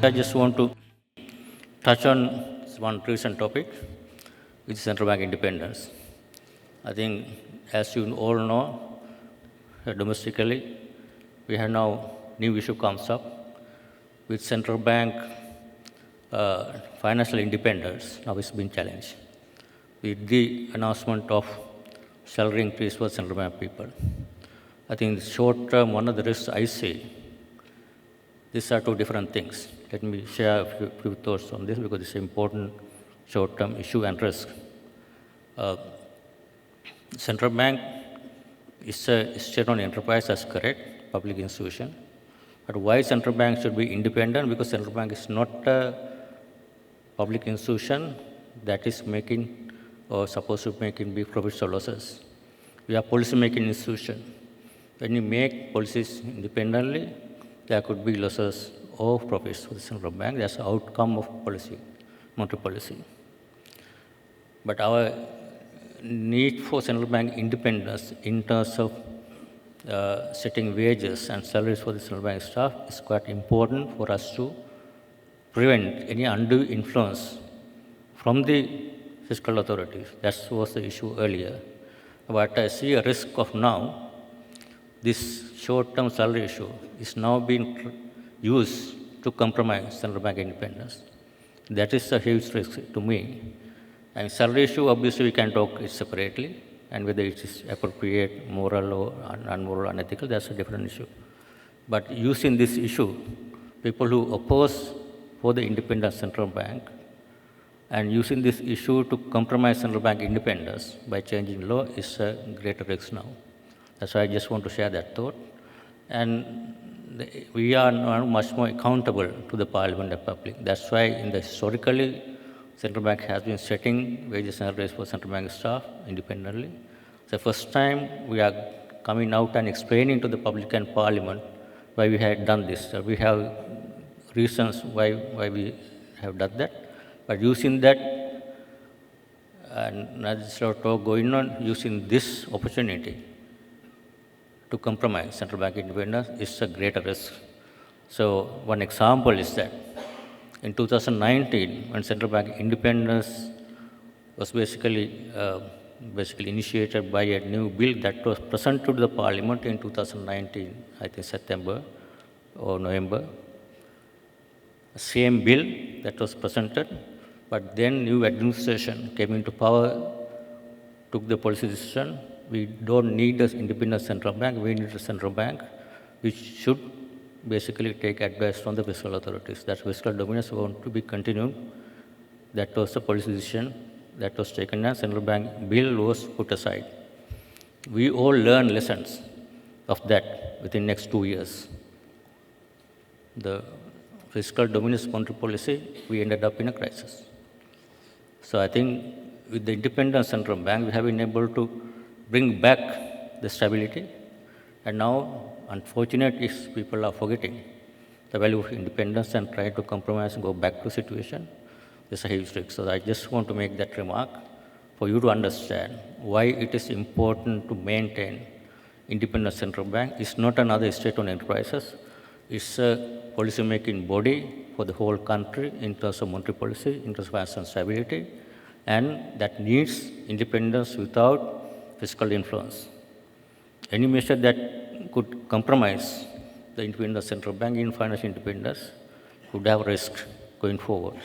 I just want to touch on one recent topic, which is central bank independence. I think, as you all know, domestically, we have now new issue comes up with central bank financial independence now is being challenged with the announcement of salary increase for central bank people. I think in the short term, one of the risks I see, these are two different things. Let me share a few thoughts on this because it's an important short-term issue and risk. Central bank is a state-owned enterprise, that's correct, public institution. But why central bank should be independent? Because central bank is not a public institution that is making or supposed to making big profits or losses. We are policy-making institution. When you make policies independently, there could be losses or profits for the central bank. That's the outcome of policy, monetary policy. But our need for central bank independence in terms of setting wages and salaries for the central bank staff is quite important for us to prevent any undue influence from the fiscal authorities. That was the issue earlier. But I see a risk of now, this short-term salary issue is now being used to compromise central bank independence. That is a huge risk to me. And salary issue, obviously, we can talk it separately, and whether it is appropriate, moral or unmoral, unethical, that's a different issue. But using this issue, people who oppose for the independent central bank and using this issue to compromise central bank independence by changing law is a greater risk now. That's why I just want to share that thought. And we are now much more accountable to the parliament and public. That's why historically, central bank has been setting wages and salaries for central bank staff independently. It's the first time we are coming out and explaining to the public and parliament why we had done this. We have reasons why we have done that. But using that, and there's a lot of talk going on, using this opportunity to compromise central bank independence is a greater risk. So one example is that in 2019, when central bank independence was basically initiated by a new bill that was presented to the parliament in 2019, I think September or November. Same bill that was presented, but then new administration came into power, took the policy decision. We don't need an independent central bank, we need a central bank which should basically take advice from the fiscal authorities. That fiscal dominance is going to be continued. That was the policy decision that was taken and central bank bill was put aside. We all learn lessons of that within next 2 years. The fiscal dominance monetary policy, we ended up in a crisis. So I think with the independent central bank, we have been able to bring back the stability. And now, unfortunate is people are forgetting the value of independence and try to compromise and go back to situation. It's a huge risk. So I just want to make that remark for you to understand why it is important to maintain independent central bank. It's not another state-owned enterprises. It's a policy-making body for the whole country in terms of monetary policy, in terms of financial stability, and that needs independence without fiscal influence. Any measure that could compromise the independent central bank in financial independence could have risk going forward.